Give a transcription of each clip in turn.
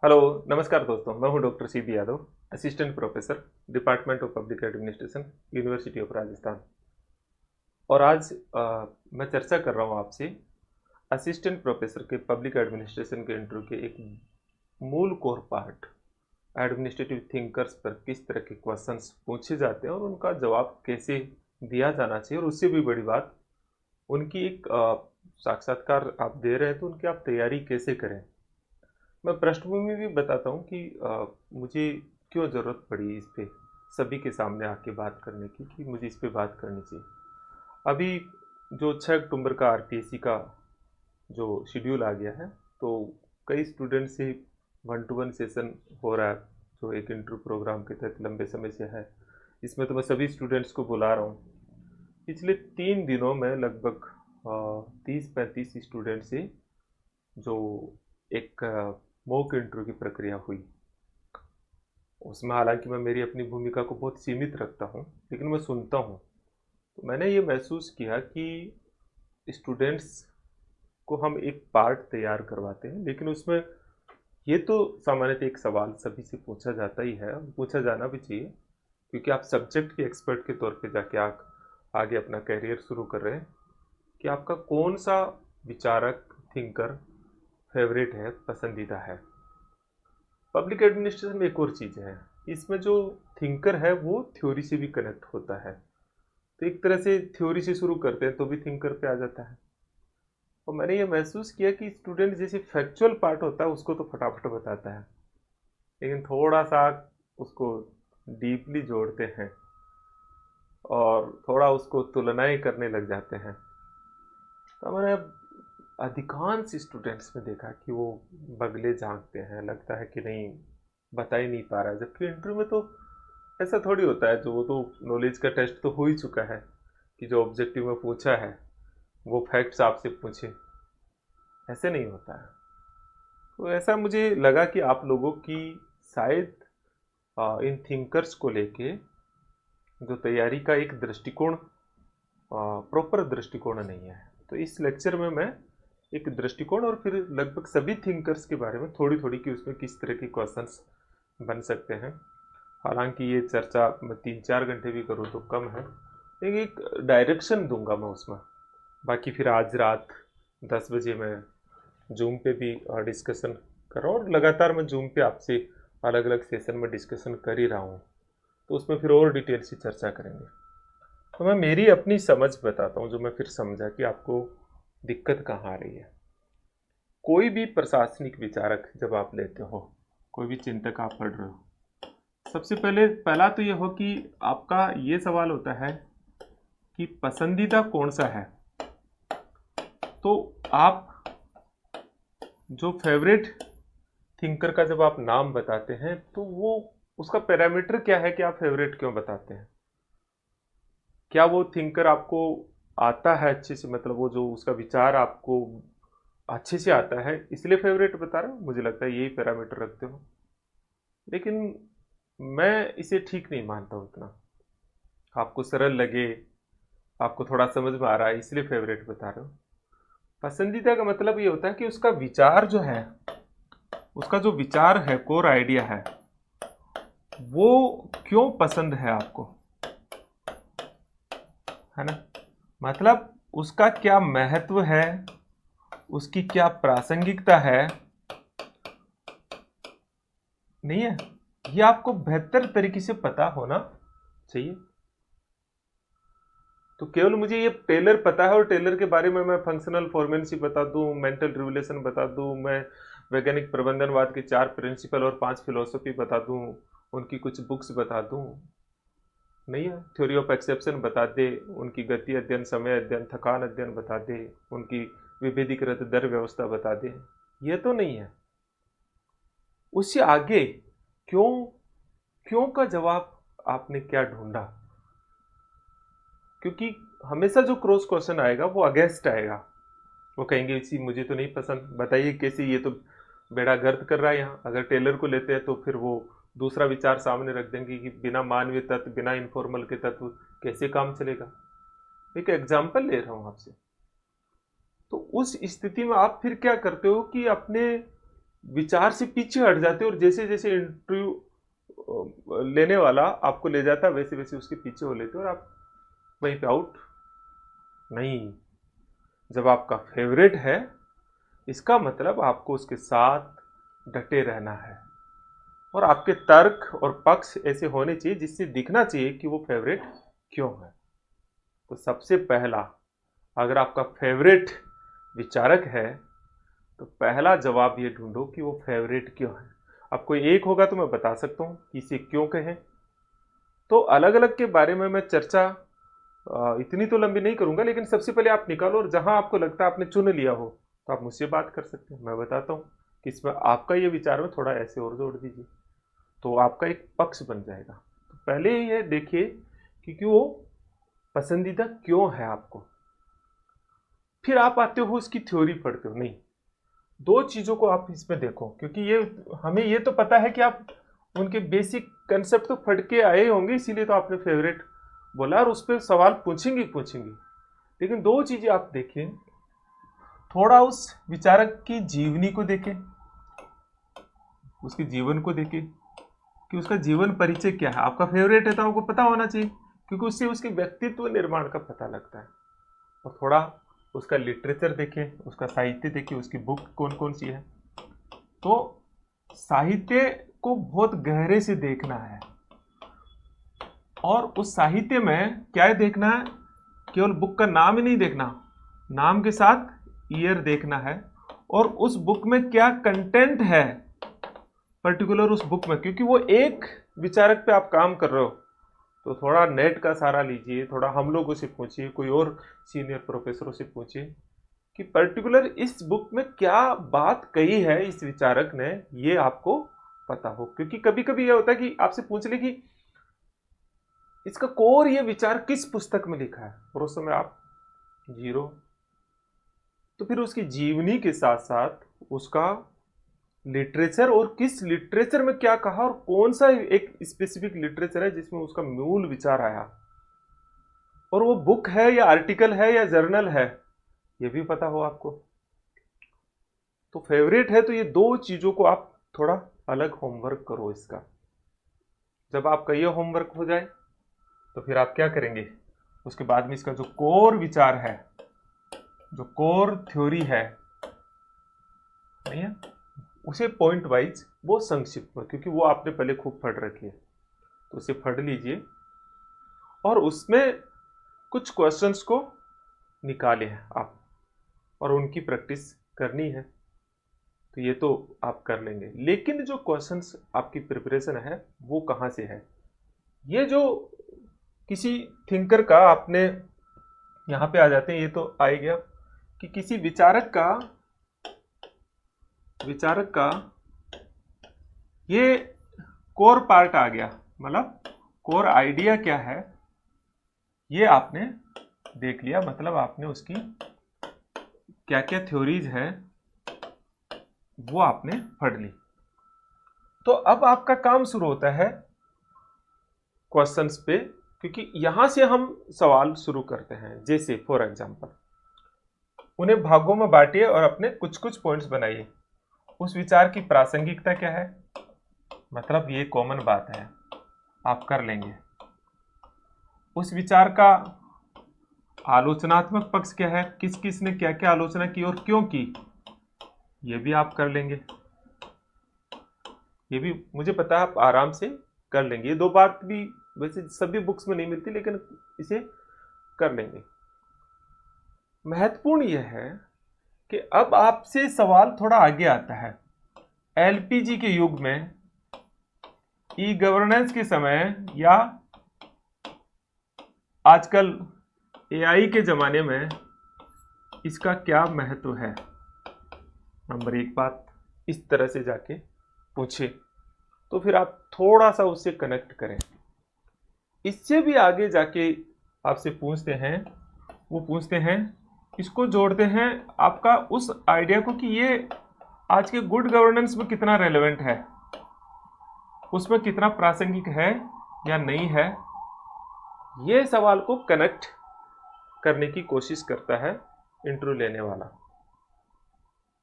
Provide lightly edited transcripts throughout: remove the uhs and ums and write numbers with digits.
Hello. नमस्कार दोस्तों, मैं हूं doctor CB Yadav, assistant professor, department of public administration, university of Rajasthan. और आज मैं चर्चा कर रहा हूं आपसे असिस्टेंट प्रोफेसर के पब्लिक एडमिनिस्ट्रेशन के इंटरव्यू के एक मूल कोर पार्ट, एडमिनिस्ट्रेटिव थिंकर्स पर किस तरह के क्वेश्चंस पूछे जाते हैं और उनका जवाब कैसे दिया जाना चाहिए, और उससे भी बड़ी बात, उनकी एक साक्षात्कार आप दे रहे हैं तो उनकी आप तैयारी कैसे करें। मैं पृष्ठभूमि भी बताता हूँ कि मुझे क्यों ज़रूरत पड़ी इस पे सभी के सामने आके बात करने की, कि मुझे इस पे बात करनी चाहिए। अभी जो 6 अक्टूबर का आरपीएससी का जो शेड्यूल आ गया है, तो कई स्टूडेंट से 1-to-1 सेशन हो रहा है, जो एक इंटरव्यू प्रोग्राम के तहत लंबे समय से है। इसमें तो मैं सभी स्टूडेंट्स को बुला रहा हूँ। पिछले 3 दिनों में लगभग 30-35 स्टूडेंट से जो एक मॉक इंटरव्यू की प्रक्रिया हुई, उसमें हालांकि मैं मेरी अपनी भूमिका को बहुत सीमित रखता हूँ, लेकिन मैं सुनता हूँ। तो मैंने ये महसूस किया कि स्टूडेंट्स को हम एक पार्ट तैयार करवाते हैं, लेकिन उसमें ये तो सामान्यतः एक सवाल सभी से पूछा जाता ही है, पूछा जाना भी चाहिए, क्योंकि आप सब्जेक्ट के एक्सपर्ट के तौर पे जाके आप आगे अपना करियर शुरू कर रहे हैं, कि आपका कौन सा विचारक, थिंकर फेवरेट है, पसंदीदा है। पब्लिक एडमिनिस्ट्रेशन में एक और चीज़ है, इसमें जो थिंकर है वो थ्योरी से भी कनेक्ट होता है। तो एक तरह से थ्योरी से शुरू करते हैं तो भी थिंकर पे आ जाता है। और मैंने ये महसूस किया कि स्टूडेंट जैसे फैक्चुअल पार्ट होता है उसको तो फटाफट बताता है, लेकिन थोड़ा सा उसको डीपली जोड़ते हैं और थोड़ा उसको तुलनाएं करने लग जाते हैं। तो मैंने अधिकांश स्टूडेंट्स में देखा कि वो बगले झांकते हैं, लगता है कि नहीं, बता ही नहीं पा रहा है। जबकि इंटरव्यू में तो ऐसा थोड़ी होता है, जो वो तो नॉलेज का टेस्ट तो हो ही चुका है, कि जो ऑब्जेक्टिव में पूछा है वो फैक्ट्स आपसे पूछे। ऐसे नहीं होता है। तो ऐसा मुझे लगा कि आप लोगों की शायद इन थिंकर्स को लेके जो तैयारी का एक दृष्टिकोण, प्रॉपर दृष्टिकोण नहीं है। तो इस लेक्चर में मैं एक दृष्टिकोण और फिर लगभग सभी थिंकर्स के बारे में थोड़ी थोड़ी, कि उसमें किस तरह के क्वेश्चंस बन सकते हैं। हालांकि ये चर्चा मैं 3-4 घंटे भी करूँ तो कम है, लेकिन एक डायरेक्शन दूंगा मैं उसमें। बाकी फिर आज रात 10 बजे मैं जूम पे भी डिस्कशन कर रहा हूँ, और लगातार मैं जूम पे आपसे अलग अलग सेशन में डिस्कशन कर ही रहा हूँ, तो उसमें फिर और डिटेल से चर्चा करेंगे। तो मैं मेरी अपनी समझ बताता हूँ, जो मैं फिर समझा कि आपको दिक्कत कहाँ आ रही है। कोई भी प्रशासनिक विचारक जब आप लेते हो, कोई भी चिंतक आप पढ़ रहे हो, सबसे पहले पहला तो ये हो कि आपका ये सवाल होता है कि पसंदीदा कौन सा है। तो आप जो फेवरेट थिंकर का जब आप नाम बताते हैं, तो वो उसका पैरामीटर क्या है कि आप फेवरेट क्यों बताते हैं। क्या वो थिंकर आपको आता है अच्छे से, मतलब वो जो उसका विचार आपको अच्छे से आता है इसलिए फेवरेट बता रहे हो, मुझे लगता है यही पैरामीटर रखते हो। लेकिन मैं इसे ठीक नहीं मानता उतना। आपको सरल लगे, आपको थोड़ा समझ में आ रहा है, इसलिए फेवरेट बता रहे हो। पसंदीदा का मतलब ये होता है कि उसका विचार जो है, उसका जो विचार है, कोर आइडिया है, वो क्यों पसंद है आपको, है ना। मतलब उसका क्या महत्व है, उसकी क्या प्रासंगिकता है, नहीं है, ये आपको बेहतर तरीके से पता होना चाहिए। तो केवल मुझे ये टेलर पता है और टेलर के बारे में मैं फंक्शनल फॉर्मेंसी बता दूं, मेंटल रिवलेशन बता दूं, मैं वैज्ञानिक प्रबंधनवाद के 4 प्रिंसिपल और 5 फिलोसफी बता दूं, उनकी कुछ बुक्स बता दूं, नहीं है, थ्योरी ऑफ एक्सेप्शन बता दे, उनकी गति अध्ययन, समय अध्ययन, थकान अध्ययन बता दे, उनकी विभेदीकृत दर व्यवस्था बता दे, ये तो नहीं है। उससे आगे क्यों, क्यों का जवाब आपने क्या ढूंढा। क्योंकि हमेशा जो क्रॉस क्वेश्चन आएगा वो अगेंस्ट आएगा। वो कहेंगे इसी मुझे तो नहीं पसंद, बताइए कैसे, ये तो बेड़ा गर्द कर रहा है यहाँ। अगर टेलर को लेते हैं तो फिर वो दूसरा विचार सामने रख देंगे कि बिना मानवीय तत्व, बिना इनफॉर्मल के तत्व कैसे काम चलेगा। एक एग्जाम्पल ले रहा हूँ आपसे। तो उस स्थिति में आप फिर क्या करते हो कि अपने विचार से पीछे हट जाते हो और जैसे जैसे इंटरव्यू लेने वाला आपको ले जाता है वैसे वैसे उसके पीछे हो लेते हो और आप वहीं पे आउट नहीं। जब आपका फेवरेट है इसका मतलब आपको उसके साथ डटे रहना है और आपके तर्क और पक्ष ऐसे होने चाहिए जिससे दिखना चाहिए कि वो फेवरेट क्यों है। तो सबसे पहला, अगर आपका फेवरेट विचारक है तो पहला जवाब ये ढूंढो कि वो फेवरेट क्यों है। अब कोई एक होगा तो मैं बता सकता हूँ कि इसे क्यों कहें। तो अलग अलग के बारे में मैं चर्चा इतनी तो लंबी नहीं करूंगा, लेकिन सबसे पहले आप निकालो और जहां आपको लगता है आपने चुन लिया हो तो आप मुझसे बात कर सकते हैं। मैं बताता हूँ कि इसमें आपका ये विचार में थोड़ा ऐसे और जोड़ दीजिए तो आपका एक पक्ष बन जाएगा। तो पहले ये देखिए कि वो पसंदीदा क्यों है आपको, फिर आप आते हो उसकी थ्योरी पढ़ते हो। नहीं, दो चीजों को आप इसमें देखो, क्योंकि ये हमें ये तो पता है कि आप उनके बेसिक कंसेप्ट तो पढ़ के आए होंगे, इसीलिए तो आपने फेवरेट बोला और उस पर सवाल पूछेंगे पूछेंगे। लेकिन दो चीजें आप देखें, थोड़ा उस विचारक की जीवनी को देखें, उसके जीवन को देखें कि उसका जीवन परिचय क्या है। आपका फेवरेट है तो आपको पता होना चाहिए, क्योंकि उससे उसके व्यक्तित्व निर्माण का पता लगता है। और थोड़ा उसका लिटरेचर देखें, उसका साहित्य देखें, उसकी बुक कौन कौन सी है। तो साहित्य को बहुत गहरे से देखना है और उस साहित्य में क्या है देखना है, केवल बुक का नाम ही नहीं देखना, नाम के साथ ईयर देखना है और उस बुक में क्या कंटेंट है पर्टिकुलर उस बुक में। क्योंकि वो एक विचारक पे आप काम कर रहे हो तो थोड़ा नेट का सहारा लीजिए, थोड़ा हम लोगों से पूछिए, कोई और सीनियर प्रोफेसरों से पूछिए कि पर्टिकुलर इस बुक में क्या बात कही है इस विचारक ने, ये आपको पता हो। क्योंकि कभी कभी ये होता है कि आपसे पूछ ले कि इसका कोर ये विचार किस पुस्तक में लिखा है और उस समय आप जीरो। तो फिर उसकी जीवनी के साथ साथ उसका लिटरेचर और किस लिटरेचर में क्या कहा और कौन सा एक स्पेसिफिक लिटरेचर है जिसमें उसका मूल विचार आया, और वो बुक है या आर्टिकल है या जर्नल है, ये भी पता हो आपको। तो फेवरेट है तो ये दो चीजों को आप थोड़ा अलग होमवर्क करो इसका। जब आपका ये होमवर्क हो जाए तो फिर आप क्या करेंगे, उसके बाद में इसका जो कोर विचार है, जो कोर थ्योरी है नहीं है, उसे पॉइंट वाइज वो संक्षिप्त में, क्योंकि वो आपने पहले खूब पढ़ रखी है तो उसे पढ़ लीजिए और उसमें कुछ क्वेश्चंस को निकाले हैं आप और उनकी प्रैक्टिस करनी है। तो ये तो आप कर लेंगे, लेकिन जो क्वेश्चंस आपकी प्रिपरेशन है वो कहाँ से है। ये जो किसी थिंकर का आपने यहाँ पे आ जाते हैं, ये तो आ ही गया कि किसी विचारक का ये कोर पार्ट आ गया, मतलब कोर आइडिया क्या है ये आपने देख लिया, मतलब आपने उसकी क्या क्या थ्योरीज है वो आपने पढ़ ली। तो अब आपका काम शुरू होता है क्वेश्चंस पे, क्योंकि यहां से हम सवाल शुरू करते हैं। जैसे फॉर एग्जांपल उन्हें भागों में बांटिए और अपने कुछ कुछ पॉइंट्स बनाइए। उस विचार की प्रासंगिकता क्या है, मतलब ये कॉमन बात है आप कर लेंगे। उस विचार का आलोचनात्मक पक्ष क्या है, किस किस ने क्या क्या आलोचना की और क्यों की, ये भी आप कर लेंगे। ये भी मुझे पता है आप आराम से कर लेंगे। ये दो बात भी वैसे सभी बुक्स में नहीं मिलती, लेकिन इसे कर लेंगे। महत्वपूर्ण यह है कि अब आपसे सवाल थोड़ा आगे आता है। एलपीजी के युग में, ई गवर्नेंस के समय या आजकल एआई के जमाने में इसका क्या महत्व है। नंबर एक बात इस तरह से जाके पूछे तो फिर आप थोड़ा सा उससे कनेक्ट करें। इससे भी आगे जाके आपसे पूछते हैं, वो पूछते हैं, इसको जोड़ते हैं आपका उस आइडिया को कि ये आज के गुड गवर्नेंस में कितना रेलेवेंट है, उसमें कितना प्रासंगिक है या नहीं है। ये सवाल को कनेक्ट करने की कोशिश करता है इंटरव्यू लेने वाला।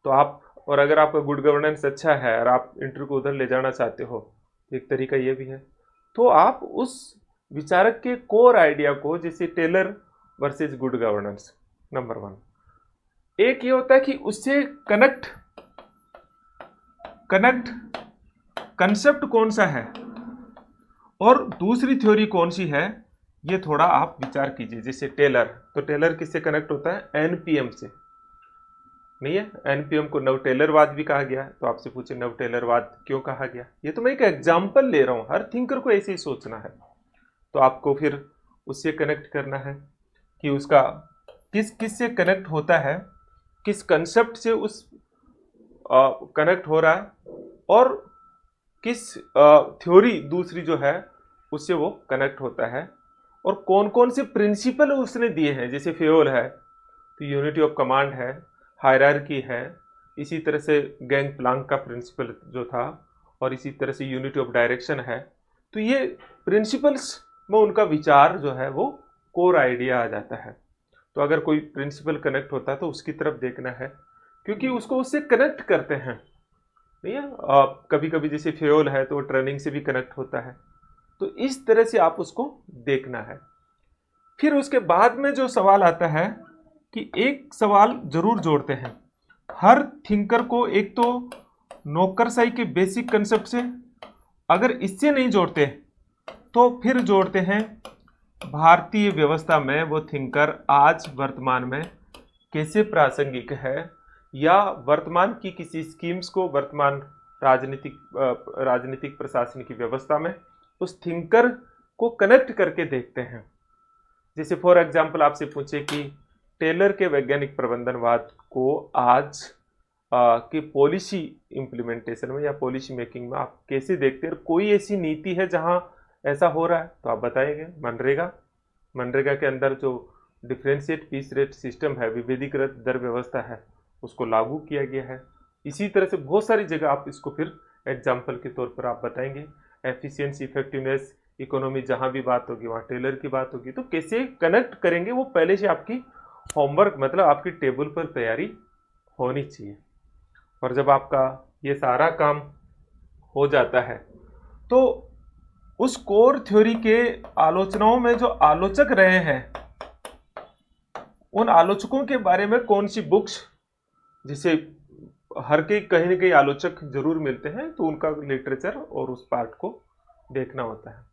तो आप और अगर आपका गुड गवर्नेंस अच्छा है और आप इंटरव्यू को उधर ले जाना चाहते हो, तो एक तरीका ये भी है। तो आप उस विचारक के कोर आइडिया को, जैसे tailor versus good governance, number 1। एक ये होता है कि उससे कनेक्ट कंसेप्ट कौन सा है और दूसरी थ्योरी कौन सी है, ये थोड़ा आप विचार कीजिए। जैसे टेलर, तो टेलर किससे कनेक्ट होता है? एनपीएम से, नहीं है? एनपीएम को नव टेलरवाद भी कहा गया है। तो आपसे पूछे नव टेलरवाद क्यों कहा गया, ये तो मैं एक एग्जाम्पल ले रहा हूं, हर थिंकर को ऐसे ही सोचना है। तो आपको फिर उससे कनेक्ट करना है कि उसका किस से कनेक्ट होता है, किस कंसेप्ट से उस कनेक्ट हो रहा है, और किस थ्योरी दूसरी जो है उससे वो कनेक्ट होता है, और कौन कौन से प्रिंसिपल उसने दिए हैं। जैसे फेयोल है तो यूनिटी ऑफ कमांड है, हायरार्की है, इसी तरह से गैंग प्लांक का प्रिंसिपल जो था, और इसी तरह से यूनिटी ऑफ डायरेक्शन है। तो ये प्रिंसिपल्स में उनका विचार जो है वो कोर आइडिया आ जाता है। तो अगर कोई प्रिंसिपल कनेक्ट होता है तो उसकी तरफ देखना है, क्योंकि उसको उससे कनेक्ट करते हैं, नहीं है? कभी कभी जैसे फेयोल है तो वो ट्रेनिंग से भी कनेक्ट होता है। तो इस तरह से आप उसको देखना है। फिर उसके बाद में जो सवाल आता है कि एक सवाल जरूर जोड़ते हैं हर थिंकर को, एक तो नौकरशाही के बेसिक कंसेप्ट से, अगर इससे नहीं जोड़ते तो फिर जोड़ते हैं भारतीय व्यवस्था में वो थिंकर आज वर्तमान में कैसे प्रासंगिक है, या वर्तमान की किसी स्कीम्स को वर्तमान राजनीतिक प्रशासन की व्यवस्था में उस थिंकर को कनेक्ट करके देखते हैं। जैसे फॉर एग्जांपल आपसे पूछे कि टेलर के वैज्ञानिक प्रबंधनवाद को आज की पॉलिसी इंप्लीमेंटेशन में या पॉलिसी मेकिंग में आप कैसे देखते हैं, कोई ऐसी नीति है जहां ऐसा हो रहा है तो आप बताएंगे। मनरेगा के अंदर जो डिफरेंशिएट पीस रेट सिस्टम है, विभेदीकृत दर व्यवस्था है, उसको लागू किया गया है। इसी तरह से बहुत सारी जगह आप इसको फिर एग्जाम्पल के तौर पर आप बताएंगे। एफिशिएंसी, इफेक्टिवनेस, इकोनॉमी, जहां भी बात होगी वहां टेलर की बात होगी। तो कैसे कनेक्ट करेंगे वो पहले से आपकी होमवर्क, मतलब आपकी टेबल पर तैयारी होनी चाहिए। और जब आपका ये सारा काम हो जाता है तो उस कोर थ्योरी के आलोचनाओं में जो आलोचक रहे हैं, उन आलोचकों के बारे में कौन सी बुक्स, जिसे हर के कहीं ना कहीं आलोचक जरूर मिलते हैं, तो उनका लिटरेचर और उस पार्ट को देखना होता है।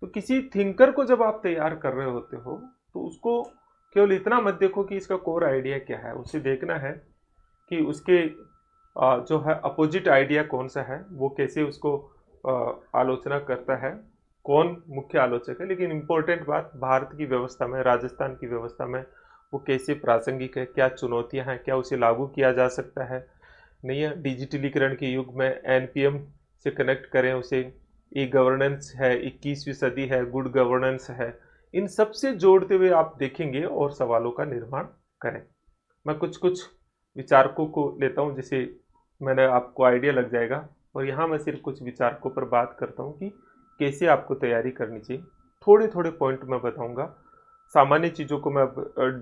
तो किसी थिंकर को जब आप तैयार कर रहे होते हो तो उसको केवल इतना मत देखो कि इसका कोर आइडिया क्या है, उसे देखना है कि उसके जो है अपोजिट आइडिया कौन सा है, वो कैसे उसको आलोचना करता है, कौन मुख्य आलोचक है। लेकिन इम्पोर्टेंट बात, भारत की व्यवस्था में, राजस्थान की व्यवस्था में वो कैसे प्रासंगिक है, क्या चुनौतियां हैं, क्या उसे लागू किया जा सकता है, नहीं है? डिजिटलीकरण के युग में एनपीएम से कनेक्ट करें उसे, ई गवर्नेंस है, 21वीं सदी है, गुड गवर्नेंस है, इन सब से जोड़ते हुए आप देखेंगे और सवालों का निर्माण करें। मैं कुछ विचारकों को लेता हूं, जिसे मैंने आपको आइडिया लग जाएगा, और यहाँ मैं सिर्फ कुछ विचारकों पर बात करता हूँ कि कैसे आपको तैयारी करनी चाहिए। थोड़े थोड़े पॉइंट मैं बताऊंगा, सामान्य चीज़ों को मैं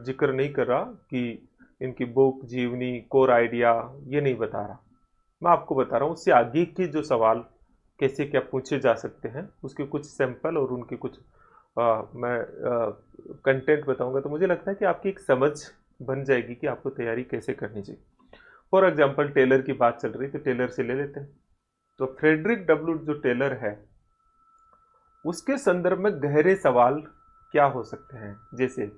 जिक्र नहीं कर रहा कि इनकी बुक, जीवनी, कोर आइडिया, ये नहीं बता रहा। मैं आपको बता रहा हूँ उससे आगे के जो सवाल कैसे क्या पूछे जा सकते हैं, उसके कुछ सैंपल और उनके कुछ मैं कंटेंट बताऊंगा। तो मुझे लगता है कि आपकी एक समझ बन जाएगी कि आपको तैयारी कैसे करनी चाहिए। फॉर एग्जाम्पल टेलर की बात चल रही, तो टेलर से ले लेते हैं। तो फ्रेडरिक डब्ल्यू जो टेलर है, उसके संदर्भ में गहरे सवाल क्या हो सकते हैं, जैसे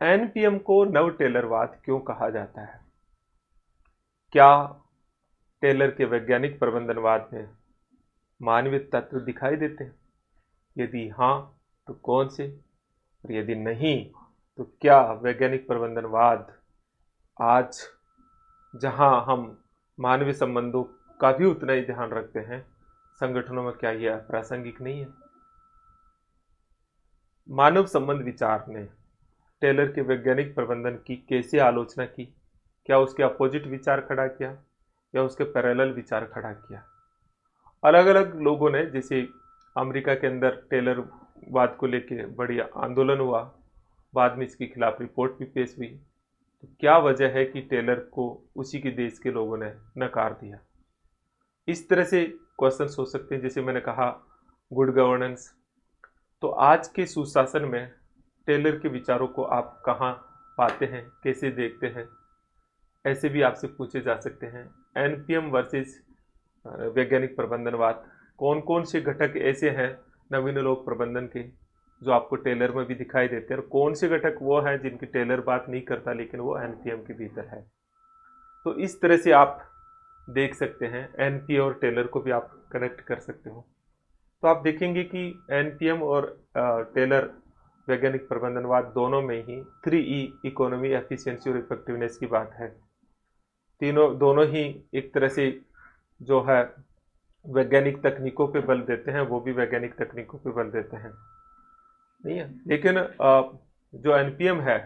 एनपीएम को नव टेलरवाद क्यों कहा जाता है, क्या टेलर के वैज्ञानिक प्रबंधनवाद में मानवीय तत्व दिखाई देते हैं, यदि हाँ तो कौन से, और यदि नहीं तो क्या वैज्ञानिक प्रबंधनवाद आज जहां हम मानवीय संबंधों का भी उतना ही ध्यान रखते हैं संगठनों में, क्या यह प्रासंगिक नहीं है। मानव संबंध विचार ने टेलर के वैज्ञानिक प्रबंधन की कैसे आलोचना की, क्या उसके अपोजिट विचार खड़ा किया या उसके पैरेलल विचार खड़ा किया। अलग अलग लोगों ने, जैसे अमेरिका के अंदर टेलरवाद को लेके बड़ी आंदोलन हुआ, बाद में इसके खिलाफ रिपोर्ट भी पेश हुई। तो क्या वजह है कि टेलर को उसी के देश के लोगों ने नकार दिया। इस तरह से क्वेश्चन हो सकते हैं। जैसे मैंने कहा गुड गवर्नेंस, तो आज के सुशासन में टेलर के विचारों को आप कहाँ पाते हैं, कैसे देखते हैं, ऐसे भी आपसे पूछे जा सकते हैं। एनपीएम वर्सेस वैज्ञानिक प्रबंधनवाद, कौन कौन से घटक ऐसे हैं नवीन लोक प्रबंधन के जो आपको टेलर में भी दिखाई देते हैं, और कौन से घटक वो हैं जिनकी टेलर बात नहीं करता लेकिन वो एनपीएम के भीतर है। तो इस तरह से आप देख सकते हैं, एनपीए और टेलर को भी आप कनेक्ट कर सकते हो। तो आप देखेंगे कि एनपीएम और टेलर वैज्ञानिक प्रबंधनवाद दोनों में ही 3E इकोनॉमी, एफिशिएंसी और इफेक्टिवनेस की बात है। दोनों ही एक तरह से जो है वैज्ञानिक तकनीकों पे बल देते हैं, वो भी वैज्ञानिक तकनीकों पे बल देते हैं, नहीं है। लेकिन जो एनपीएम है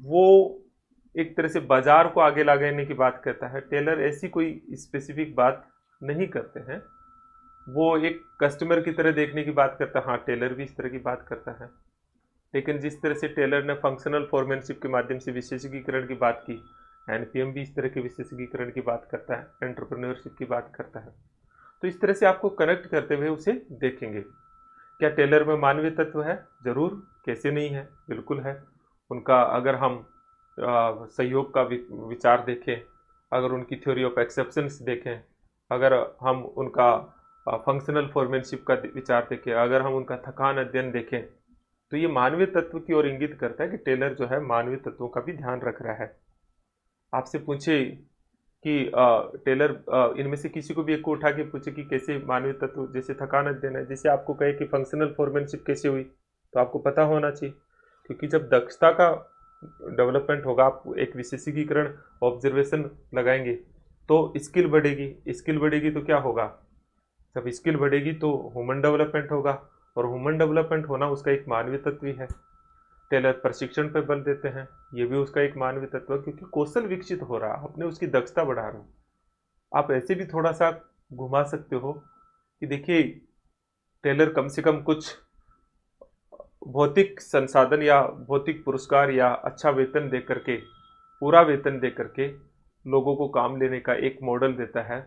वो एक तरह से बाजार को आगे लगाने की बात करता है। टेलर ऐसी कोई स्पेसिफिक बात नहीं करते हैं, वो एक कस्टमर की तरह देखने की बात करता है। हाँ, टेलर भी इस तरह की बात करता है, लेकिन जिस तरह से टेलर ने फंक्शनल फॉर्मेनशिप के माध्यम से विशेषीकरण की बात की, एनपीएम भी इस तरह के विशेषीकरण की बात करता है, एंटरप्रेन्योरशिप की बात करता है। तो इस तरह से आपको कनेक्ट करते हुए उसे देखेंगे। क्या टेलर में मानवीय तत्व है? जरूर, कैसे नहीं है, बिल्कुल है। उनका अगर हम सहयोग का विचार देखें, अगर उनकी थ्योरी ऑफ एक्सेप्शंस देखें, अगर हम उनका फंक्शनल फॉर्मेनशिप का विचार देखें, अगर हम उनका थकान अध्ययन देखें, तो ये मानवीय तत्व की ओर इंगित करता है कि टेलर जो है मानवीय तत्वों का भी ध्यान रख रहा है। आपसे पूछे कि टेलर इनमें से किसी को भी एक को उठा के पूछे कि कैसे मानवीय तत्व, जैसे थकान अध्ययन है, जैसे आपको कहे कि फंक्शनल फॉर्मेनशिप कैसे हुई, तो आपको पता होना चाहिए, क्योंकि जब दक्षता का डेवलपमेंट होगा, आप एक विशेषीकरण ऑब्जर्वेशन लगाएंगे तो स्किल बढ़ेगी। स्किल बढ़ेगी तो क्या होगा? जब स्किल बढ़ेगी तो ह्यूमन डेवलपमेंट होगा, और ह्यूमन डेवलपमेंट होना उसका एक मानवीय तत्व ही है। टेलर प्रशिक्षण पर बल देते हैं, ये भी उसका एक मानवीय तत्व है, क्योंकि कौशल विकसित हो रहा है, आपने उसकी दक्षता बढ़ा रहे हो। आप ऐसे भी थोड़ा सा घुमा सकते हो कि देखिए, टेलर कम से कम कुछ भौतिक संसाधन या भौतिक पुरस्कार या अच्छा वेतन दे करके, पूरा वेतन दे करके लोगों को काम लेने का एक मॉडल देता है।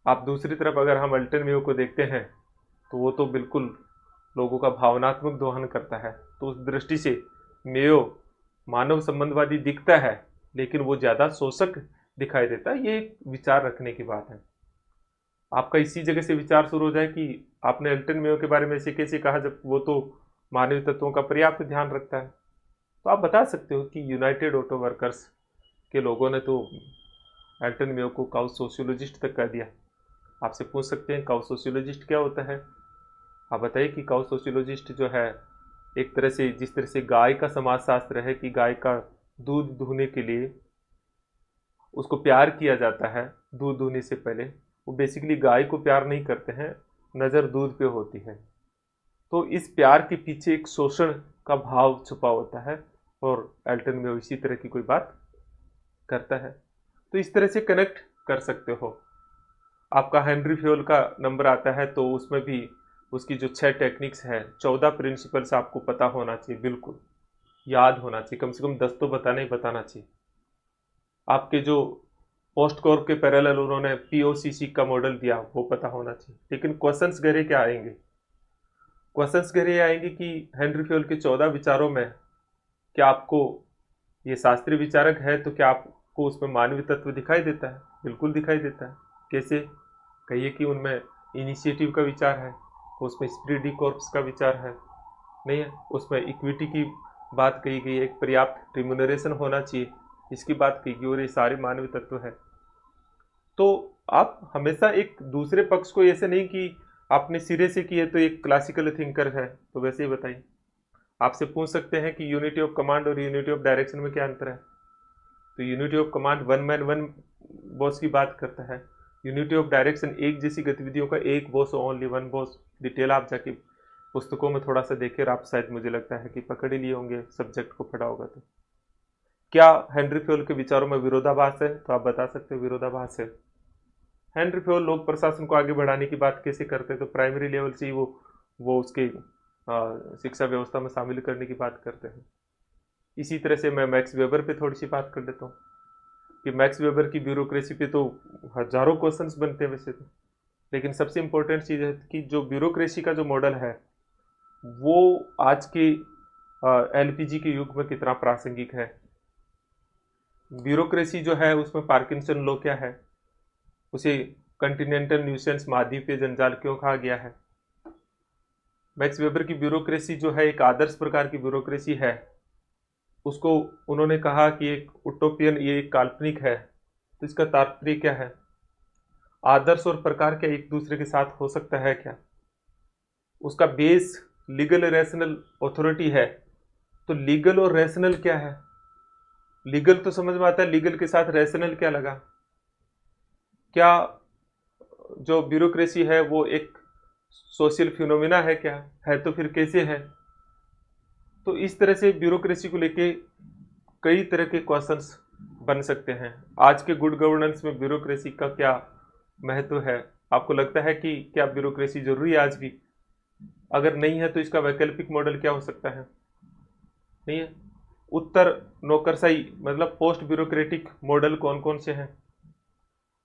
आप दूसरी तरफ अगर हम अल्टन मेयो को देखते हैं तो वो तो बिल्कुल लोगों का भावनात्मक दोहन करता है। तो उस दृष्टि से मेयो मानव संबंधवादी दिखता है, लेकिन वो ज़्यादा शोषक दिखाई देता है। ये एक विचार रखने की बात है। आपका इसी जगह से विचार शुरू हो जाए कि आपने अल्टन मेयो के बारे में ऐसे कैसे कहा, जब वो तो मानवीय तत्वों का पर्याप्त ध्यान रखता है। तो आप बता सकते हो कि यूनाइटेड ऑटो वर्कर्स के लोगों ने तो अल्टन मेयो को काउ सोशियोलॉजिस्ट तक कह दिया। आपसे पूछ सकते हैं काउ सोशियोलॉजिस्ट क्या होता है? आप बताइए कि काउ सोशियोलॉजिस्ट जो है, एक तरह से जिस तरह से गाय का समाजशास्त्र है कि गाय का दूध दूहने के लिए उसको प्यार किया जाता है दूध दूहने से पहले, वो बेसिकली गाय को प्यार नहीं करते हैं, नज़र दूध पे होती है। तो इस प्यार के पीछे एक शोषण का भाव छुपा होता है, और एल्टन में इसी तरह की कोई बात करता है। तो इस तरह से कनेक्ट कर सकते हो। आपका हेनरी फ्योल का नंबर आता है तो उसमें भी उसकी जो 6 टेक्निक्स है, 14 प्रिंसिपल्स आपको पता होना चाहिए, बिल्कुल याद होना चाहिए, कम से कम 10 तो बताना ही बताना चाहिए। आपके जो पोस्ट कॉर्प के पैरेलल उन्होंने पीओसीसी का मॉडल दिया, वो पता होना चाहिए। लेकिन क्वेश्चंस गहरे क्या आएंगे? क्वेश्चंस गहरे आएंगे कि हेनरी फ्योल के 14 विचारों में क्या आपको, ये शास्त्रीय विचारक है तो क्या आपको उसमें मानवीय तत्व दिखाई देता है? बिल्कुल दिखाई देता है। कैसे? कहिए कि उनमें इनिशिएटिव का विचार है, उसमें स्प्रिट डी कॉर्प्स का विचार है, नहीं है, उसमें इक्विटी की बात कही गई है, एक पर्याप्त रिम्यूनरेशन होना चाहिए, इसकी बात की गई, और ये सारे मानवीय तत्व है। तो आप हमेशा एक दूसरे पक्ष को ऐसे नहीं कि आपने सिरे से किए तो एक क्लासिकल थिंकर है, तो वैसे ही बताइए। आपसे पूछ सकते हैं कि यूनिटी ऑफ कमांड और यूनिटी ऑफ डायरेक्शन में क्या अंतर है? तो unity of command one man one boss की बात करता है, यूनिटी ऑफ डायरेक्शन एक जैसी गतिविधियों का एक boss, only one boss. Detail आप जाके पुस्तकों में थोड़ा सा देखें, और आप शायद, मुझे लगता है कि पकड़ ही लिए होंगे, सब्जेक्ट को पढ़ा होगा। तो क्या हेनरी फ्योल के विचारों में विरोधाभास है? तो आप बता सकते हो विरोधाभास है। हेनरी फ्योल लोक प्रशासन को आगे बढ़ाने की बात कैसे करते हैं? तो प्राइमरी लेवल से ही वो उसके शिक्षा व्यवस्था में शामिल करने की बात करते हैं। इसी तरह से मैं मैक्स वेबर पे थोड़ी सी बात कर लेता हूँ कि मैक्स वेबर की ब्यूरोक्रेसी पे तो हजारों क्वेश्चंस बनते हैं वैसे तो, लेकिन सबसे इम्पोर्टेंट चीज़ है कि जो ब्यूरोक्रेसी का जो मॉडल है वो आज के एलपीजी के युग में कितना प्रासंगिक है। ब्यूरोक्रेसी जो है उसमें पार्किंसन लॉ क्या है, उसे कॉन्टिनेंटल न्यूसेंस महाद्वीपीय जंजाल क्यों कहा गया है। मैक्स वेबर की ब्यूरोक्रेसी जो है एक आदर्श प्रकार की ब्यूरोक्रेसी है, उसको उन्होंने कहा कि एक उटोपियन, ये एक काल्पनिक है। तो इसका तात्पर्य क्या है, आदर्श और प्रकार क्या एक दूसरे के साथ हो सकता है क्या। उसका बेस लीगल रैशनल अथॉरिटी है, तो लीगल और रैशनल क्या है। लीगल तो समझ में आता है, लीगल के साथ रैशनल क्या लगा। क्या जो ब्यूरोक्रेसी है वो एक सोशल फिनोमिना है क्या, है तो फिर कैसे है। तो इस तरह से ब्यूरोक्रेसी को लेके कई तरह के क्वेश्चंस बन सकते हैं। आज के गुड गवर्नेंस में ब्यूरोक्रेसी का क्या महत्व है, आपको लगता है कि क्या ब्यूरोक्रेसी जरूरी है आज भी। अगर नहीं है तो इसका वैकल्पिक मॉडल क्या हो सकता है। नहीं है, उत्तर नौकरशाही मतलब पोस्ट ब्यूरोक्रेटिक मॉडल कौन कौन से हैं,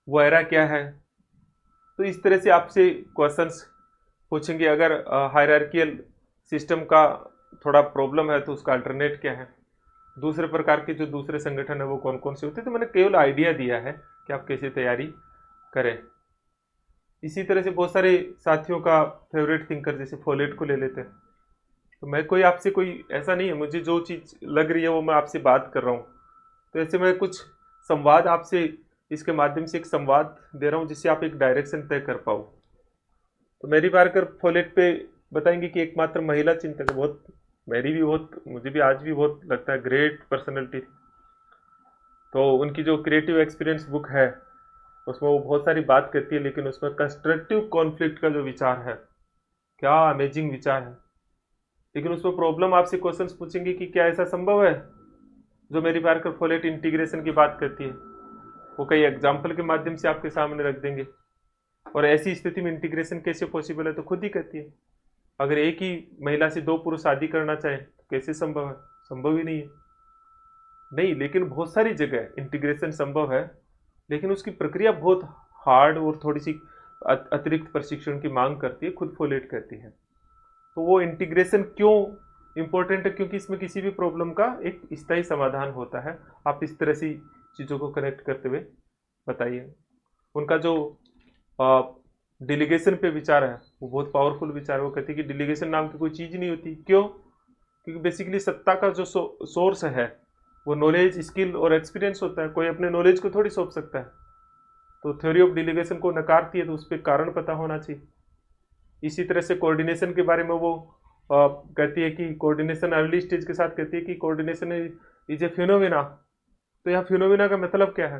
वो एरा क्या है। तो इस तरह से आपसे क्वेश्चंस पूछेंगे। अगर हायरार्कियल सिस्टम का थोड़ा प्रॉब्लम है तो उसका अल्टरनेट क्या है, दूसरे प्रकार के जो दूसरे संगठन है वो कौन कौन से होते हैं। तो मैंने केवल आइडिया दिया है कि आप कैसे तैयारी करें। इसी तरह से बहुत सारे साथियों का फेवरेट थिंकर जैसे फोलेट को ले लेते हैं। तो मैं कोई आपसे कोई ऐसा नहीं है, मुझे जो चीज़ लग रही है वो मैं आपसे बात कर रहा हूँ। तो ऐसे मैं कुछ संवाद आपसे इसके माध्यम से एक संवाद दे रहा हूँ जिससे आप एक डायरेक्शन तय कर पाओ। तो मैरी पार्कर फोलेट पे बताएंगे कि एकमात्र महिला चिंतक, बहुत मेरी भी बहुत, मुझे भी आज भी बहुत लगता है ग्रेट पर्सनैलिटी। तो उनकी जो क्रिएटिव एक्सपीरियंस बुक है उसमें वो बहुत सारी बात करती है, लेकिन उसमें कंस्ट्रक्टिव कॉन्फ्लिक्ट का जो विचार है, क्या अमेजिंग विचार है। लेकिन उसमें प्रॉब्लम आपसे क्वेश्चंस पूछेंगे कि क्या ऐसा संभव है। जो मेरी पार्कर फोलेट इंटीग्रेशन की बात करती है वो कई एग्जाम्पल के माध्यम से आपके सामने रख देंगे। और ऐसी स्थिति में इंटीग्रेशन कैसे पॉसिबल है, तो खुद ही कहती है अगर एक ही महिला से दो पुरुष शादी करना चाहें तो कैसे संभव है, संभव ही नहीं है। नहीं, लेकिन बहुत सारी जगह इंटीग्रेशन संभव है, लेकिन उसकी प्रक्रिया बहुत हार्ड और थोड़ी सी अतिरिक्त प्रशिक्षण की मांग करती है, खुद फोलेट कहती है। तो वो इंटीग्रेशन क्यों इंपॉर्टेंट है, क्योंकि इसमें किसी भी प्रॉब्लम का एक स्थायी समाधान होता है। आप इस तरह से चीज़ों को कनेक्ट करते हुए बताइए। उनका जो डेलीगेशन पे विचार है वो बहुत पावरफुल विचार है। वो कहती है कि डेलीगेशन नाम की कोई चीज़ नहीं होती। क्यों, क्योंकि बेसिकली सत्ता का जो सोर्स है वो नॉलेज, स्किल और एक्सपीरियंस होता है। कोई अपने नॉलेज को थोड़ी सौंप सकता है। तो थ्योरी ऑफ डेलीगेशन को नकारती है, तो उस पर कारण पता होना चाहिए। इसी तरह से कोऑर्डिनेशन के बारे में वो कहती है कि कोऑर्डिनेशन अर्ली स्टेज के साथ कहती है कि कोऑर्डिनेशन इज ए फिनोमिना। तो यहाँ फिनोमिना का मतलब क्या है,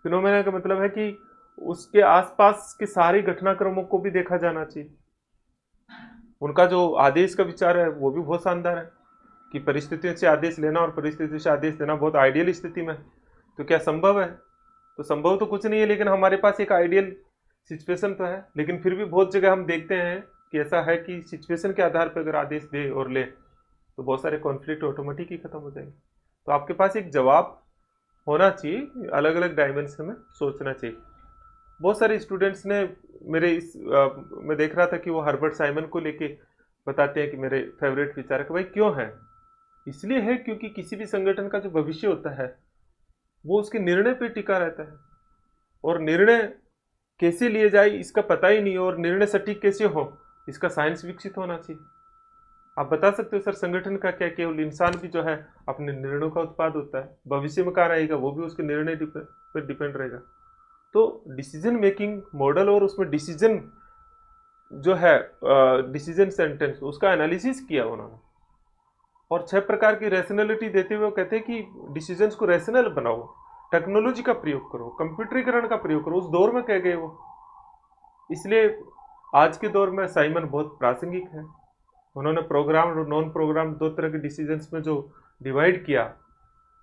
फिनोमिना का मतलब है कि उसके आसपास के सारे घटनाक्रमों को भी देखा जाना चाहिए। उनका जो आदेश का विचार है वो भी बहुत शानदार है कि परिस्थितियों से आदेश लेना और परिस्थितियों से आदेश देना बहुत आइडियल स्थिति में। तो क्या संभव है, तो संभव तो कुछ नहीं है, लेकिन हमारे पास एक आइडियल सिचुएशन तो है। लेकिन फिर भी बहुत जगह हम देखते हैं कि ऐसा है कि सिचुएशन के आधार पर अगर आदेश दे और ले तो बहुत सारे कॉन्फ्लिक्ट ऑटोमेटिक ही खत्म हो जाएंगे। तो आपके पास एक जवाब होना चाहिए, अलग अलग डायमेंशन में सोचना चाहिए। बहुत सारे स्टूडेंट्स ने मेरे मैं देख रहा था कि वो हर्बर्ट साइमन को लेके बताते हैं कि मेरे फेवरेट विचार है। कि भाई क्यों है, इसलिए है क्योंकि किसी भी संगठन का जो भविष्य होता है वो उसके निर्णय पे टिका रहता है, और निर्णय कैसे लिए जाए इसका पता ही नहीं, और निर्णय सटीक कैसे हो इसका साइंस विकसित होना चाहिए। आप बता सकते हो सर संगठन का क्या, केवल इंसान भी जो है अपने निर्णयों का उत्पाद होता है, भविष्य में कहाँ रहेगा वो भी उसके निर्णय पर डिपेंड रहेगा। तो डिसीजन मेकिंग मॉडल और उसमें डिसीजन जो है डिसीजन सेंटेंस उसका एनालिसिस किया उन्होंने, और 6 प्रकार की रैशनैलिटी देते हुए वो कहते हैं कि डिसीजंस को रैशनल बनाओ, टेक्नोलॉजी का प्रयोग करो, कंप्यूटरीकरण का प्रयोग करो। उस दौर में कह गए वो, इसलिए आज के दौर में साइमन बहुत प्रासंगिक है। उन्होंने प्रोग्राम और नॉन प्रोग्राम दो तरह के डिसीजंस में जो डिवाइड किया,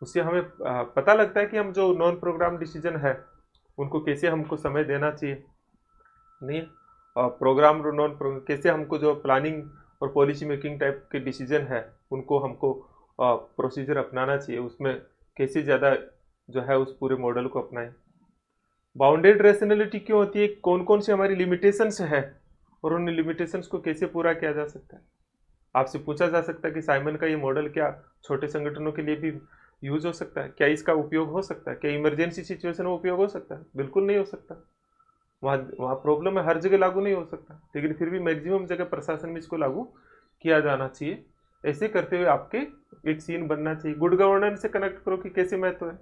उससे हमें पता लगता है कि हम जो नॉन प्रोग्राम डिसीजन है उनको कैसे हमको समय देना चाहिए। नहीं, प्रोग्राम नॉन प्रोग्राम कैसे हमको जो प्लानिंग और पॉलिसी मेकिंग टाइप के डिसीजन है उनको हमको प्रोसीजर अपनाना चाहिए, उसमें कैसे ज़्यादा जो है उस पूरे मॉडल को अपनाएं। बाउंडेड रेशनैलिटी क्यों होती है, कौन कौन सी हमारी लिमिटेशंस है और उन लिमिटेशंस को कैसे पूरा किया जा सकता है। आपसे पूछा जा सकता है कि साइमन का ये मॉडल क्या छोटे संगठनों के लिए भी यूज हो सकता है, क्या इसका उपयोग हो सकता है, क्या इमरजेंसी सिचुएशन में उपयोग हो सकता है? बिल्कुल नहीं हो सकता। वहाँ वहाँ प्रॉब्लम है, हर जगह लागू नहीं हो सकता, लेकिन फिर भी मैक्सिमम जगह प्रशासन में इसको लागू किया जाना चाहिए। ऐसे करते हुए आपके एक सीन बनना चाहिए। गुड गवर्नेंस से कनेक्ट करो कि कैसे महत्व है,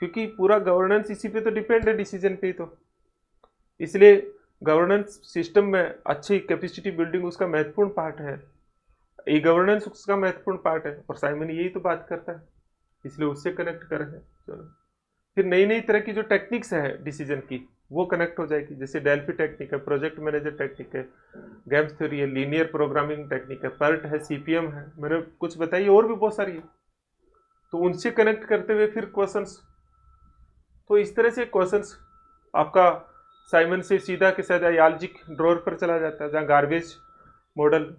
क्योंकि पूरा गवर्नेंस इसी पे तो डिपेंड है, डिसीजन पे ही तो। इसलिए गवर्नेंस सिस्टम में अच्छी कैपेसिटी बिल्डिंग उसका महत्वपूर्ण पार्ट है, ई गवर्नेंस उसका महत्वपूर्ण पार्ट है, और साइमन यही तो बात करता है, इसलिए उससे कनेक्ट कर रहे हैं। चलो फिर नई नई तरह की जो टेक्निक्स है डिसीजन की वो कनेक्ट हो जाएगी, जैसे डेल्फी टेक्निक है, प्रोजेक्ट मैनेजर टेक्निक है, गेम्स थ्योरी है, लीनियर प्रोग्रामिंग टेक्निक है, पर्ट है, सीपीएम है, मैंने कुछ बताइए, और भी बहुत सारी है। तो उनसे कनेक्ट करते हुए फिर क्वेश्चंस, तो इस तरह से क्वेश्चंस आपका साइमन से सीधा के साथ यालजिक ड्रॉर पर चला जाता है, जहाँ गार्बेज मॉडल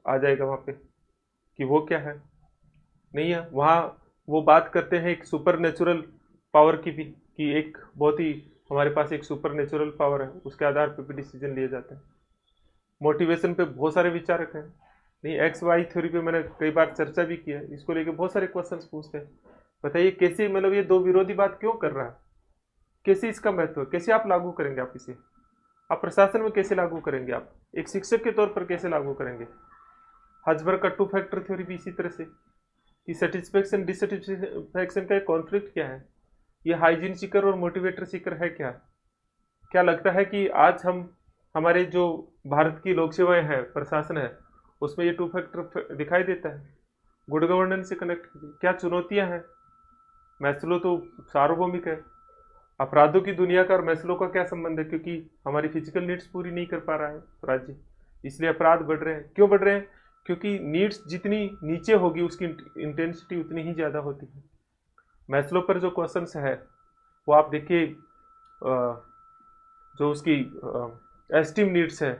आ जाएगा वहाँ पे कि वो क्या है, नहीं है। वहाँ वो बात करते हैं एक सुपर नेचुरल पावर की भी, कि एक बहुत ही हमारे पास एक सुपर नेचुरल पावर है, उसके आधार पर भी डिसीजन लिए जाते हैं। मोटिवेशन पे बहुत सारे विचारक हैं, नहीं एक्स वाई थ्योरी पे मैंने कई बार चर्चा भी की है, इसको लेके बहुत सारे क्वेश्चंस पूछते हैं। बताइए कैसे, मतलब ये दो विरोधी बात क्यों कर रहा है, कैसे इसका महत्व है, कैसे आप लागू करेंगे, आप इसे आप प्रशासन में कैसे लागू करेंगे, आप एक शिक्षक के तौर पर कैसे लागू करेंगे। हजबर्ग का 2 फैक्टर थ्योरी भी इसी तरह से, कि सेटिस्फेक्शन डिससेटिस्फेक्शन का कॉन्फ्लिक्ट क्या है, ये हाइजीन सीकर और मोटिवेटर सीकर है क्या। क्या लगता है कि आज हम हमारे जो भारत की लोक सेवाएं हैं, प्रशासन है, उसमें ये 2 फैक्टर दिखाई देता है। गुड गवर्नेंस से कनेक्ट कीजिए, क्या चुनौतियां हैं। मैस्लो तो सार्वभौमिक है, अपराधों की दुनिया का और मैस्लो का क्या संबंध है, क्योंकि हमारी फिजिकल नीड्स पूरी नहीं कर पा रहा है राज्य, इसलिए अपराध बढ़ रहे हैं। क्यों बढ़ रहे हैं, क्योंकि नीड्स जितनी नीचे होगी उसकी इंटेंसिटी उतनी ही ज़्यादा होती है। मैस्लो पर जो क्वेश्चंस है वो आप देखिए, जो उसकी एस्टीम नीड्स है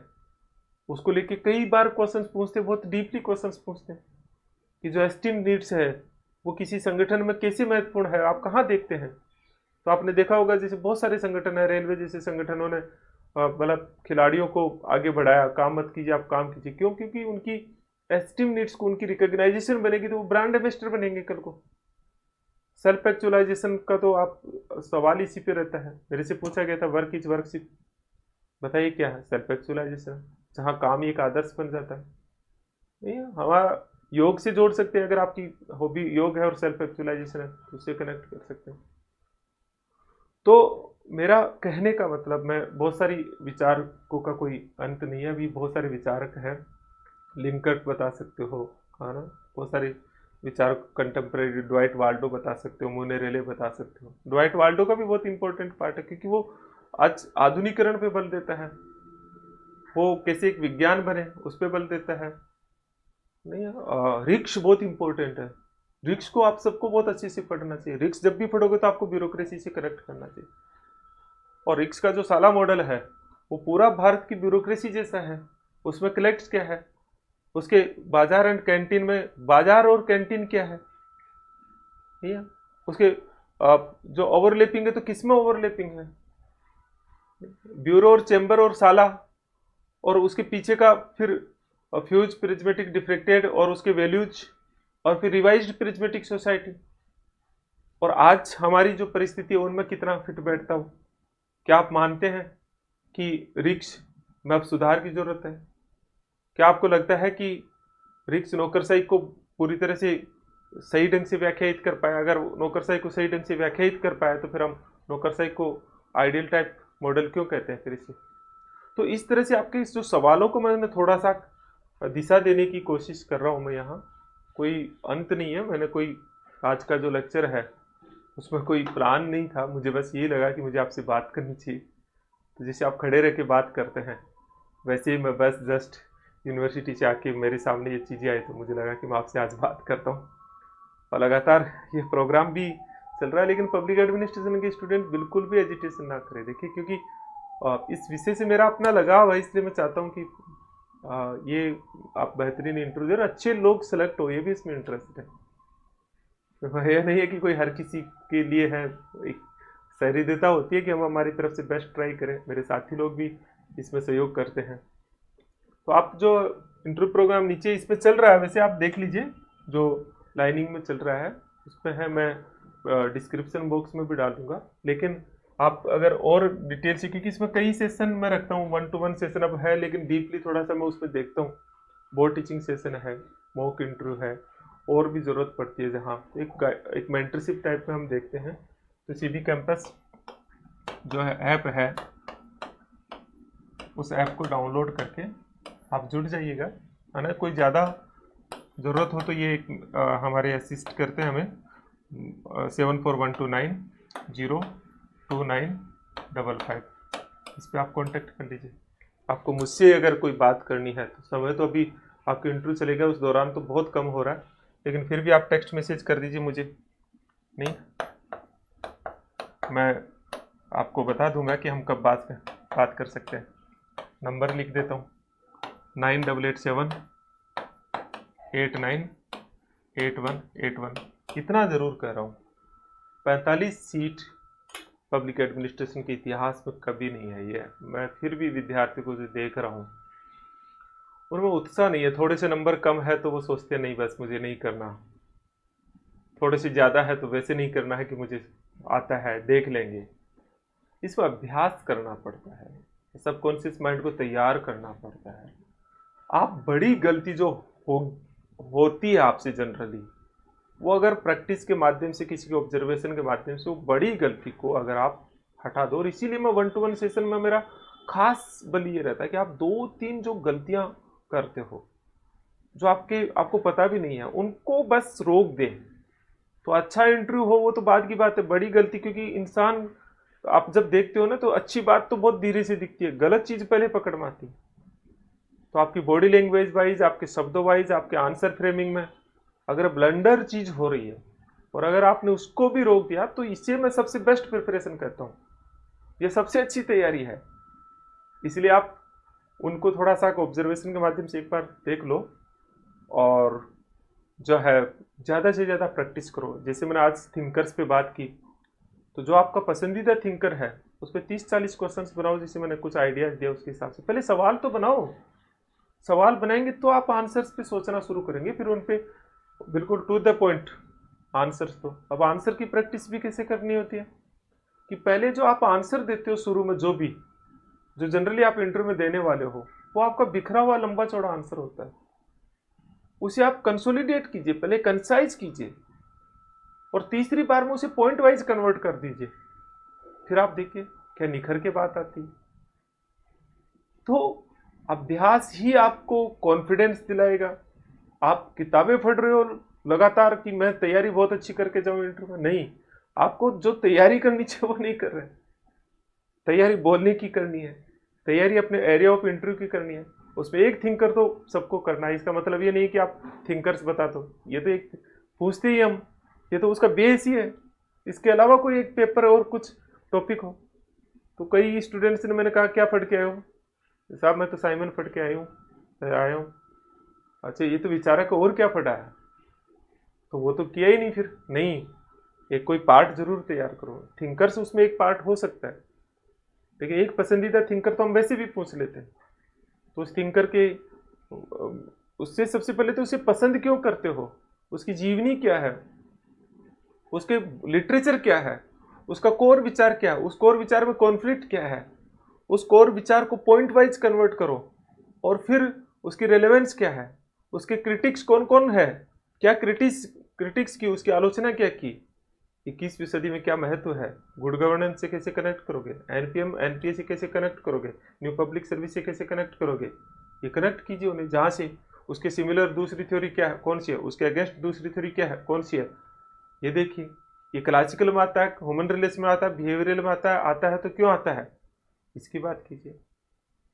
उसको लेके कई बार क्वेश्चंस पूछते हैं, बहुत डीपली क्वेश्चंस पूछते हैं कि जो एस्टीम नीड्स है वो किसी संगठन में कैसे महत्वपूर्ण है, आप कहाँ देखते हैं। तो आपने देखा होगा जैसे बहुत सारे संगठन है, रेलवे जैसे संगठनों ने मतलब खिलाड़ियों को आगे बढ़ाया, काम मत कीजिए आप काम कीजिए, क्यों, क्योंकि उनकी एस्टीम नीड्स को, उनकी रिकॉग्नाइजेशन बनेगी तो वो ब्रांड एम्बेसडर बनेंगे कल को। सेल्फ एक्चुअलाइजेशन का तो आप सवाल इसी पे रहता है। मेरे से पूछा गया था वर्क इज वर्कशिप, बताइए क्या है सेल्फ एक्चुअलाइजेशन, जहाँ काम ही एक आदर्श बन जाता है। नहीं, हमारा योग से जोड़ सकते हैं, अगर आपकी हॉबी योग है और सेल्फ एक्चुअलाइजेशन है तो उससे कनेक्ट कर सकते हैं। तो मेरा कहने का मतलब, मैं बहुत सारी विचारकों का कोई अंत नहीं है, अभी बहुत सारे विचारक हैं, लिंकर्ट बता सकते हो, है ना, बहुत सारे विचारक कंटेम्प्रेरी, ड्वाइट वाल्डो बता सकते हो, मोनेरेले बता सकते हो। ड्वाइट वाल्डो का भी बहुत इंपॉर्टेंट पार्ट है, क्योंकि वो आज आधुनिकरण पे बल देता है, वो कैसे एक विज्ञान बने उस पर बल देता है। नहीं, रिक्स बहुत इंपॉर्टेंट है, रिक्स को आप सबको बहुत अच्छे से पढ़ना चाहिए। रिक्स जब भी पढ़ोगे तो आपको ब्यूरोक्रेसी से कनेक्ट करना चाहिए, और रिक्स का जो साला मॉडल है वो पूरा भारत की ब्यूरोक्रेसी जैसा है। उसमें कलेक्ट क्या है, उसके बाजार एंड कैंटीन में, बाजार और कैंटीन क्या है, ये उसके जो ओवरलैपिंग है तो किसमें ओवरलैपिंग है, ब्यूरो और चैम्बर और साला, और उसके पीछे का फिर फ्यूज प्रिज्मेटिक डिफ्रेक्टेड और उसके वैल्यूज, और फिर रिवाइज्ड प्रिज्मेटिक सोसाइटी। और आज हमारी जो परिस्थिति है उनमें कितना फिट बैठता हूँ। क्या आप मानते हैं कि रिक्स में अब सुधार की जरूरत है? क्या आपको लगता है कि रिक्स नौकरशाही को पूरी तरह से सही ढंग से व्याख्यायित कर पाया? अगर नौकरशाही को सही ढंग से व्याख्यायित कर पाया तो फिर हम नौकरशाही को आइडियल टाइप मॉडल क्यों कहते हैं फिर इसे? तो इस तरह से आपके जो सवालों को मैंने थोड़ा सा दिशा देने की कोशिश कर रहा हूँ मैं यहाँ, कोई अंत नहीं है। मैंने कोई आज का जो लेक्चर है उसमें कोई प्लान नहीं था, मुझे बस ये लगा कि मुझे आपसे बात करनी चाहिए। तो जैसे आप खड़े रह के बात करते हैं वैसे ही मैं बस जस्ट यूनिवर्सिटी से आके मेरे सामने ये चीज़ें आई तो मुझे लगा कि मैं आपसे आज बात करता हूँ। और लगातार ये प्रोग्राम भी चल रहा है, लेकिन पब्लिक एडमिनिस्ट्रेशन के स्टूडेंट बिल्कुल भी एजिटेशन ना करें। देखिए, क्योंकि इस विषय से मेरा अपना लगाव है, इसलिए मैं चाहता हूँ कि ये आप बेहतरीन इंटरव्यू, अच्छे लोग सेलेक्ट हो, ये भी इसमें इंटरेस्ट है। यह नहीं है कि कोई हर किसी के लिए है, एक सहृदयता होती है कि हम हमारी तरफ से बेस्ट ट्राई करें। मेरे साथी लोग भी इसमें सहयोग करते हैं। तो आप जो इंटरव्यू प्रोग्राम नीचे इस पे चल रहा है, वैसे आप देख लीजिए, जो लाइनिंग में चल रहा है उस पे है, मैं डिस्क्रिप्शन बॉक्स में भी डाल दूंगा। लेकिन आप अगर और डिटेल से, क्योंकि इसमें कई सेशन मैं रखता हूँ, 1-to-1 सेशन अब है, लेकिन डीपली थोड़ा सा मैं उस पर देखता हूँ। बोर्ड टीचिंग सेशन है, मॉक इंटरव्यू है, और भी ज़रूरत पड़ती है जहाँ एक मेंटरशिप टाइप में हम देखते हैं। तो सीबी कैंपस जो है ऐप है, उस ऐप को डाउनलोड करके आप जुड़ जाइएगा, है ना। कोई ज़्यादा ज़रूरत हो तो ये हमारे असिस्ट करते हैं हमें, 7412902955, इस पर आप कांटेक्ट कर लीजिए। आपको मुझसे अगर कोई बात करनी है तो, समय तो अभी आपके इंटरव्यू चलेगा उस दौरान तो बहुत कम हो रहा है, लेकिन फिर भी आप टेक्स्ट मैसेज कर दीजिए मुझे, नहीं मैं आपको बता दूंगा कि हम कब बात कर सकते हैं। नंबर लिख देता हूँ, 9887898181। इतना ज़रूर कह रहा हूँ, 45 सीट पब्लिक एडमिनिस्ट्रेशन के इतिहास में कभी नहीं है ये। मैं फिर भी विद्यार्थी को जो देख रहा हूँ उनमें उत्साह नहीं है। थोड़े से नंबर कम है तो वो सोचते नहीं बस मुझे नहीं करना, थोड़े से ज़्यादा है तो वैसे नहीं करना है कि मुझे आता है, देख लेंगे। इसको अभ्यास करना पड़ता है, सबकॉन्शियस माइंड को तैयार करना पड़ता है। आप बड़ी गलती जो होती है आपसे जनरली, वो अगर प्रैक्टिस के माध्यम से, किसी के ऑब्जर्वेशन के माध्यम से, वो बड़ी गलती को अगर आप हटा दो, और इसीलिए मैं 1-to-1 सेशन में मेरा खास बल ये रहता है कि आप 2-3 जो गलतियां करते हो, जो आपको पता भी नहीं है, उनको बस रोक दें तो अच्छा इंटरव्यू हो वो तो बाद की बात है। बड़ी गलती, क्योंकि इंसान आप जब देखते हो ना तो अच्छी बात तो बहुत धीरे से दिखती है, गलत चीज पहले पकड़ में आती है। तो आपकी बॉडी लैंग्वेज वाइज, आपके शब्दों वाइज, आपके आंसर फ्रेमिंग में अगर ब्लंडर चीज हो रही है और अगर आपने उसको भी रोक दिया, तो इससे मैं सबसे बेस्ट प्रिपरेशन कहता हूँ, ये सबसे अच्छी तैयारी है। इसलिए आप उनको थोड़ा सा ऑब्जर्वेशन के माध्यम से एक बार देख लो, और जो है ज़्यादा से ज़्यादा प्रैक्टिस करो। जैसे मैंने आज थिंकर्स पे बात की, तो जो आपका पसंदीदा थिंकर है उस पर 30-40 क्वेश्चंस बनाओ, जैसे मैंने कुछ आइडियाज दिया उसके हिसाब से। पहले सवाल तो बनाओ, सवाल बनाएंगे तो आप आंसर्स पे सोचना शुरू करेंगे, फिर उन पे बिल्कुल टू द पॉइंट आंसर्स। तो अब आंसर की प्रैक्टिस भी कैसे करनी होती है कि पहले जो आप आंसर देते हो शुरू में, जो जनरली आप इंटरव्यू में देने वाले हो, वो आपका बिखरा हुआ लंबा चौड़ा आंसर होता है। उसे आप कंसोलिडेट कीजिए, पहले कंसाइज कीजिए, और तीसरी बार में उसे पॉइंट वाइज कन्वर्ट कर दीजिए। फिर आप देखिए क्या निखर के बात आती है। तो अभ्यास ही आपको कॉन्फिडेंस दिलाएगा। आप किताबें पढ़ रहे हो लगातार कि मैं तैयारी बहुत अच्छी करके जाऊं इंटरव्यू में, नहीं, आपको जो तैयारी करनी चाहिए वो नहीं कर रहे। तैयारी बोलने की करनी है, तैयारी अपने एरिया ऑफ इंटरव्यू की करनी है। उसमें एक थिंकर तो सबको करना है। इसका मतलब ये नहीं कि आप थिंकर्स बता दो, ये तो एक पूछते ही हम, ये तो उसका बेस ही है। इसके अलावा कोई एक पेपर और कुछ टॉपिक हो। तो कई स्टूडेंट्स ने, मैंने कहा क्या पढ़ के आए हो? साहब मैं तो साइमन पढ़ के आया हूँ। अच्छा, ये तो विचारक और क्या पढ़ा है? तो वो तो किया ही नहीं। फिर नहीं, एक कोई पार्ट जरूर तैयार करो। थिंकर्स उसमें एक पार्ट हो सकता है, लेकिन एक पसंदीदा थिंकर तो हम वैसे भी पूछ लेते हैं। तो उस थिंकर के, उससे सबसे पहले तो उसे पसंद क्यों करते हो, उसकी जीवनी क्या है, उसके लिटरेचर क्या है, उसका कोर विचार क्या है, उस कोर विचार में कॉन्फ्लिक्ट क्या है, उस कोर विचार को पॉइंट वाइज कन्वर्ट करो, और फिर उसकी रेलेवेंस क्या है, उसके क्रिटिक्स कौन कौन है, क्या क्रिटिक्स की, उसकी आलोचना क्या की, 21वीं सदी में क्या महत्व है, गुड गवर्नेंस से कैसे कनेक्ट करोगे, एनपीएम एनपीए से कैसे कनेक्ट करोगे, न्यू पब्लिक सर्विस से कैसे कनेक्ट करोगे। ये कनेक्ट कीजिए उन्हें, जहाँ से उसके सिमिलर दूसरी थ्योरी क्या है, कौन सी है, उसके अगेंस्ट दूसरी थ्योरी क्या है, कौन सी है, ये देखिए। ये क्लासिकल में आता है, ह्यूमन रिलेशन में आता है, बिहेवियरल में आता है तो क्यों आता है, इसकी बात कीजिए।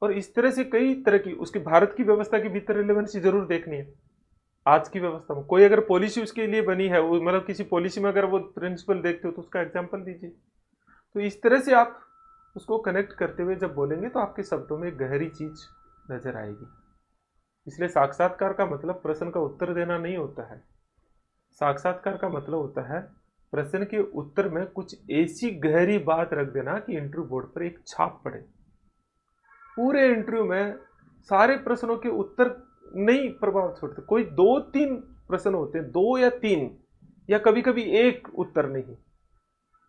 और इस तरह से कई तरह की, उसकी भारत की व्यवस्था के भीतर रिलेवेंसी जरूर देखनी है। आज की व्यवस्था में कोई अगर पॉलिसी उसके लिए बनी है, वो मतलब किसी पॉलिसी में अगर वो प्रिंसिपल देखते हो तो उसका एग्जाम्पल दीजिए। तो इस तरह से आप उसको कनेक्ट करते हुए जब बोलेंगे तो आपके शब्दों में एक गहरी चीज नजर आएगी। इसलिए साक्षात्कार का मतलब प्रश्न का उत्तर देना नहीं होता है। साक्षात्कार का मतलब होता है प्रश्न के उत्तर में कुछ ऐसी गहरी बात रख देना कि इंटरव्यू बोर्ड पर एक छाप पड़े। पूरे इंटरव्यू में सारे प्रश्नों के उत्तर नहीं प्रभाव छोड़ते, कोई 2-3 प्रश्न होते हैं, 2 या 3 या कभी कभी एक उत्तर नहीं,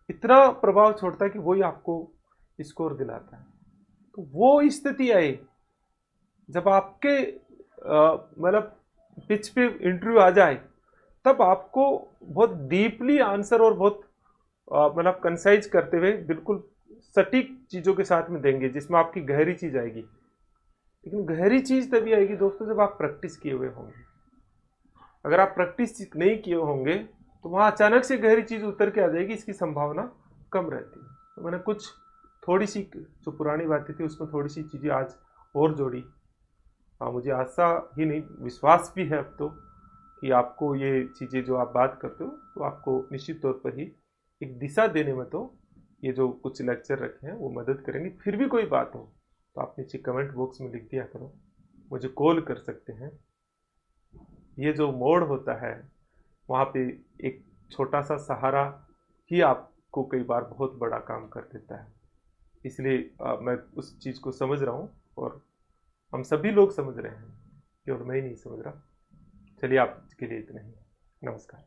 इतना प्रभाव छोड़ता है कि वही आपको स्कोर दिलाता है। तो वो स्थिति आई जब आपके मतलब पिच पे इंटरव्यू आ जाए, तब आपको बहुत डीपली आंसर और बहुत मतलब कंसाइज करते हुए बिल्कुल सटीक चीज़ों के साथ में देंगे जिसमें आपकी गहरी चीज़ आएगी। लेकिन गहरी चीज़ तभी आएगी दोस्तों जब आप प्रैक्टिस किए हुए होंगे। अगर आप प्रैक्टिस नहीं किए होंगे तो वहाँ अचानक से गहरी चीज़ उतर के आ जाएगी, इसकी संभावना कम रहती है। तो मैंने कुछ थोड़ी सी जो पुरानी बातें थी उसमें थोड़ी सी चीज़ें आज और जोड़ी। मुझे आशा ही नहीं, विश्वास भी है अब तो कि आपको ये चीज़ें जो आप बात करते हो तो आपको निश्चित तौर पर ही एक दिशा देने में तो ये जो कुछ लेक्चर रखे हैं वो मदद करेंगे। फिर भी कोई बात हो तो आप नीचे कमेंट बॉक्स में लिख दिया करो, मुझे कॉल कर सकते हैं। ये जो मोड़ होता है वहाँ पे एक छोटा सा सहारा ही आपको कई बार बहुत बड़ा काम कर देता है। इसलिए मैं उस चीज़ को समझ रहा हूँ और हम सभी लोग समझ रहे हैं, केवल मैं ही नहीं समझ रहा। चलिए, आपके लिए इतना ही। नमस्कार।